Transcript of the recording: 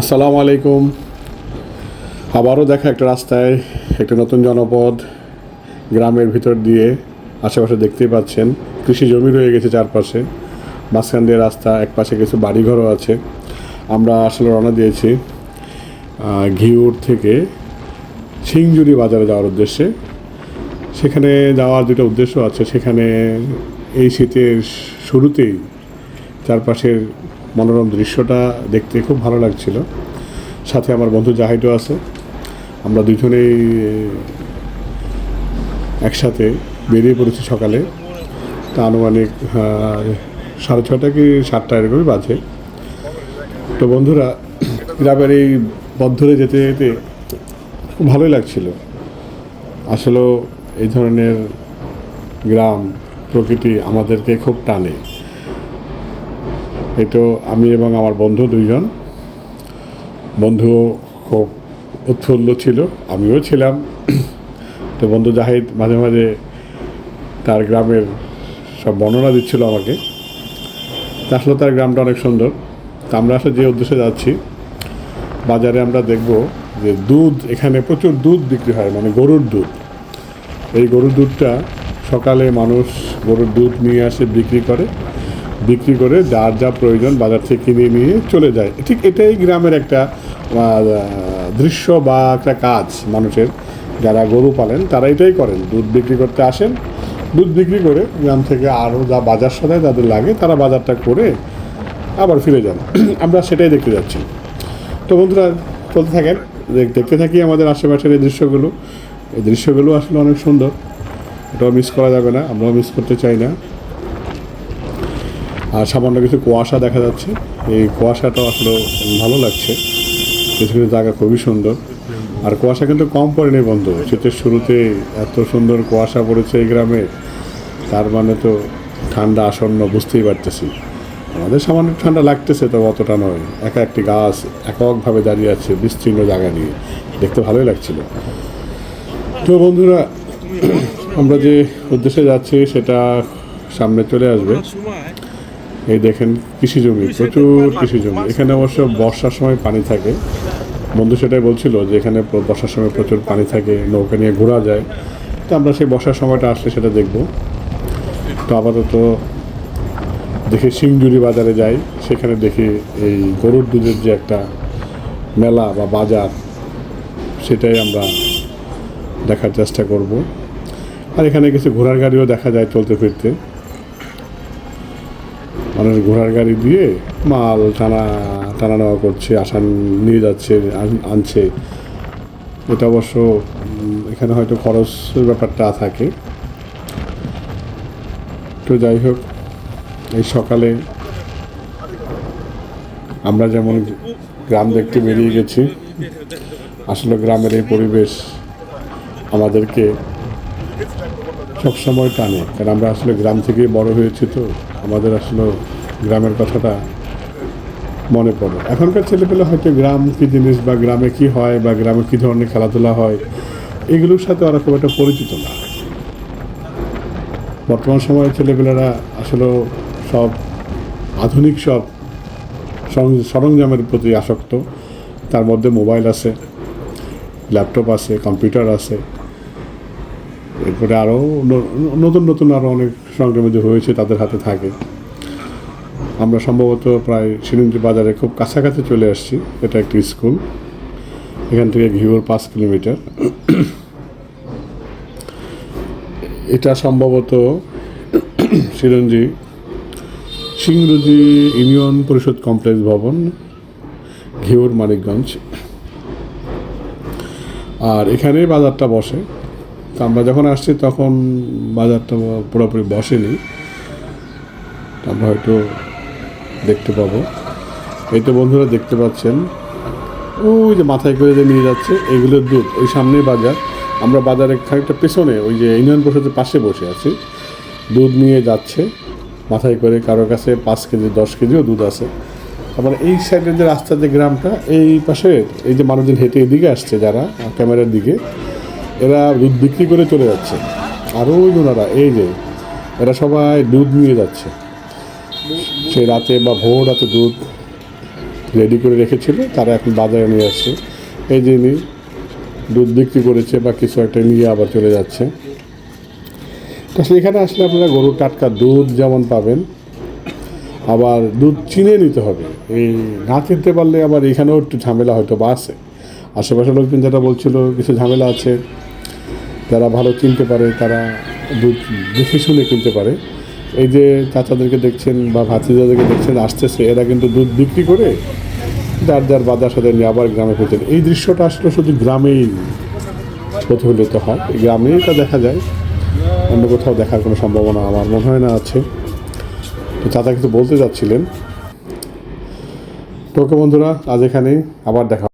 আসসালামু আলাইকুম। আবারও দেখা একটা রাস্তায় একটা নতুন জনপদ গ্রামের ভিতর দিয়ে আশেপাশে দেখতেই পাচ্ছেন কৃষি জমি রয়ে গেছে চারপাশে, মাঝখান দিয়ে রাস্তা, এক পাশে কিছু বাড়িঘরও আছে। আমরা আসলে রওনা দিয়েছি ঘিউর থেকে সিংজুরি বাজারে যাওয়ার উদ্দেশ্যে। সেখানে যাওয়ার দুটো উদ্দেশ্য আছে। সেখানে এই শীতের শুরুতেই চারপাশের মনোরম দৃশ্যটা দেখতে খুব ভালো লাগছিল। সাথে আমার বন্ধু জাহিদও আছে। আমরা দুজনেই একসাথে বেরিয়ে পড়েছি সকালে। তা আনুমানিক 6:30 কি 7টা এরকমই বাজে। তো বন্ধুরা, গ্রামের এই পথ ধরে যেতে যেতে খুব ভালোই লাগছিল। আসলেও এই ধরনের গ্রাম প্রকৃতি আমাদেরকে খুব টানে। এই তো আমি এবং আমার বন্ধু দুইজন। বন্ধুও খুব উৎফুল্ল ছিল, আমিও ছিলাম। তো বন্ধু জাহিদ মাঝে মাঝে তার গ্রামের সব বর্ণনা দিচ্ছিল আমাকে। আসলে তার গ্রামটা অনেক সুন্দর। তা আমরা আসলে যে উদ্দেশ্যে যাচ্ছি, বাজারে আমরা দেখব যে দুধ, এখানে প্রচুর দুধ বিক্রি হয়, মানে গরুর দুধ। এই গরুর দুধটা সকালে মানুষ গরুর দুধ নিয়ে আসে, বিক্রি করে যার যা প্রয়োজন বাজার থেকে কিনে নিয়ে চলে যায়। ঠিক এটাই গ্রামের একটা দৃশ্য বা একটা কাজ। মানুষের যারা গরু পালেন তারা এটাই করেন, দুধ বিক্রি করতে আসেন, দুধ বিক্রি করে গ্রাম থেকে আরও যা বাজার সদায় তাদের লাগে তারা বাজারটা করে আবার ফিরে যান। আমরা সেটাই দেখতে যাচ্ছি। তো বন্ধুরা, চলতে থাকেন, দেখতে থাকি আমাদের আশেপাশের এই দৃশ্যগুলো আসলে অনেক সুন্দর। এটাও মিস করা যাবে না, আমরাও মিস করতে চাই না। আর সামান্য কিছু কুয়াশা দেখা যাচ্ছে, এই কুয়াশাটাও আসলে ভালো লাগছে। কিছু কিছু জায়গা খুবই সুন্দর। আর কুয়াশা কিন্তু কম পড়েনি বন্ধু, শীতের শুরুতে এত সুন্দর কুয়াশা পড়েছে এই গ্রামে। তার মানে তো ঠান্ডা আসন্ন, বুঝতেই পারতেছি। আমাদের সামান্য ঠান্ডা লাগতেছে, তবে অতটা নয়। একটি গাছ এককভাবে দাঁড়িয়ে আছে বিস্তীর্ণ জায়গা নিয়ে, দেখতে ভালোই লাগছিল। তো বন্ধুরা, আমরা যে উদ্দেশ্যে যাচ্ছি সেটা সামনে চলে আসবে। এই দেখেন কৃষি জমি, প্রচুর কৃষি জমি। এখানে অবশ্য বর্ষার সময় পানি থাকে। বন্ধু সেটাই বলছিল যে এখানে বর্ষার সময় প্রচুর পানি থাকে, নৌকা নিয়ে ঘোরা যায়। তো আমরা সেই বর্ষার সময়টা আসলে সেটা দেখব। তো আপাতত দেখি সিংজুরি বাজারে যাই, সেখানে দেখি এই গরুর দুধের যে একটা মেলা বা বাজার, সেটাই আমরা দেখার চেষ্টা করব। আর এখানে কিছু ঘোড়ার গাড়িও দেখা যায় চলতে ফিরতে। মানুষ ঘোড়ার গাড়ি দিয়ে মাল টানা নেওয়া করছে, নিয়ে যাচ্ছে, আনছে। এটা অবশ্য এখানে হয়তো খরচের ব্যাপারটা থাকে। তো যাই হোক, এই সকালে আমরা যেমন গ্রাম দেখতে বেরিয়ে গেছি, আসলে গ্রামের এই পরিবেশ আমাদেরকে সবসময় টানে। কারণ আমরা আসলে গ্রাম থেকেই বড় হয়েছি, তো আমাদের আসলে গ্রামের কথাটা মনে পড়ে। এখনকার ছেলেপেলে হয়তো গ্রাম কী জিনিস বা গ্রামে কী হয় বা গ্রামে কী ধরনের খেলাধুলা হয় এগুলোর সাথে ওরা খুব একটা পরিচিত না। বর্তমান সময়ের ছেলেপেলেরা আসলে সব আধুনিক সব সরঞ্জামের প্রতি আসক্ত। তার মধ্যে মোবাইল আছে, ল্যাপটপ আছে, কম্পিউটার আছে, এরপরে আরও নতুন আরও অনেক সরঞ্জাম হয়েছে তাদের হাতে থাকে। আমরা সম্ভবত প্রায় সিরিঞ্জি বাজারে খুব কাছাকাছি চলে আসছি। এটা একটি স্কুল, এখান থেকে ঘিউর 5 কিলোমিটার। এটা সম্ভবত সিংরুজি ইউনিয়ন পরিষদ কমপ্লেক্স ভবন, ঘিউর, মানিকগঞ্জ। আর এখানেই বাজারটা বসে। তো আমরা যখন আসছি তখন বাজারটা পুরোপুরি বসেনি, আমরা হয়তো দেখতে পাবো। এই তো বন্ধুরা দেখতে পাচ্ছেন, ওই যে মাথায় করে যে নিয়ে যাচ্ছে এগুলোর দুধ, ওই সামনেই বাজার। আমরা বাজারের খানিকটা পেছনে ওই যে ইউনিয়ন পরিষদের পাশে বসে আছি। দুধ নিয়ে যাচ্ছে মাথায় করে, কারোর কাছে 5 কেজি 10 কেজিও দুধ আছে। আবার এই সাইডের যে রাস্তার যে গ্রামটা, এই পাশে এই যে মানুষজন হেঁটে এদিকে আসছে যারা ক্যামেরার দিকে, এরা দুধ বিক্রি করে চলে যাচ্ছে। আরও ওই ওনারা, এই যে এরা সবাই দুধ নিয়ে যাচ্ছে। সেই রাতে বা ভোর রাতে দুধ রেডি করে রেখেছিল, তারা এখন বাজারে নিয়ে আসছে। এই যে দুধ বিক্রি করেছে বা কিছু একটা নিয়ে আবার চলে যাচ্ছে। তো এখানে আসলে আপনারা গরুর টাটকা দুধ যেমন পাবেন, আবার দুধ চিনে নিতে হবে। এই না চিনতে পারলে আবার এখানেও একটু ঝামেলা হয়তো বা আছে। আশেপাশের লোকজন যারা বলছিল কিছু ঝামেলা আছে, যারা ভালো চিনতে পারে তারা দুধ দেখে শুনে কিনতে পারে। এই যে চাচাদেরকে দেখছেন বা ভাতিজাদেরকে দেখছেন আসতেছে, এরা কিন্তু দুধ বিক্রি করে যার যার বাজার সাথে নিয়ে আবার গ্রামে ফিরছেন। এই দৃশ্যটা আসলে শুধু গ্রামেই প্রতিফলিত হয়, গ্রামেই এটা দেখা যায়, অন্য কোথাও দেখার কোনো সম্ভাবনা আমার মনে হয় না আছে। তো চাচা কিছু বলতে যাচ্ছিলেন। তো ওকে বন্ধুরা, আজ এখানেই, আবার দেখা।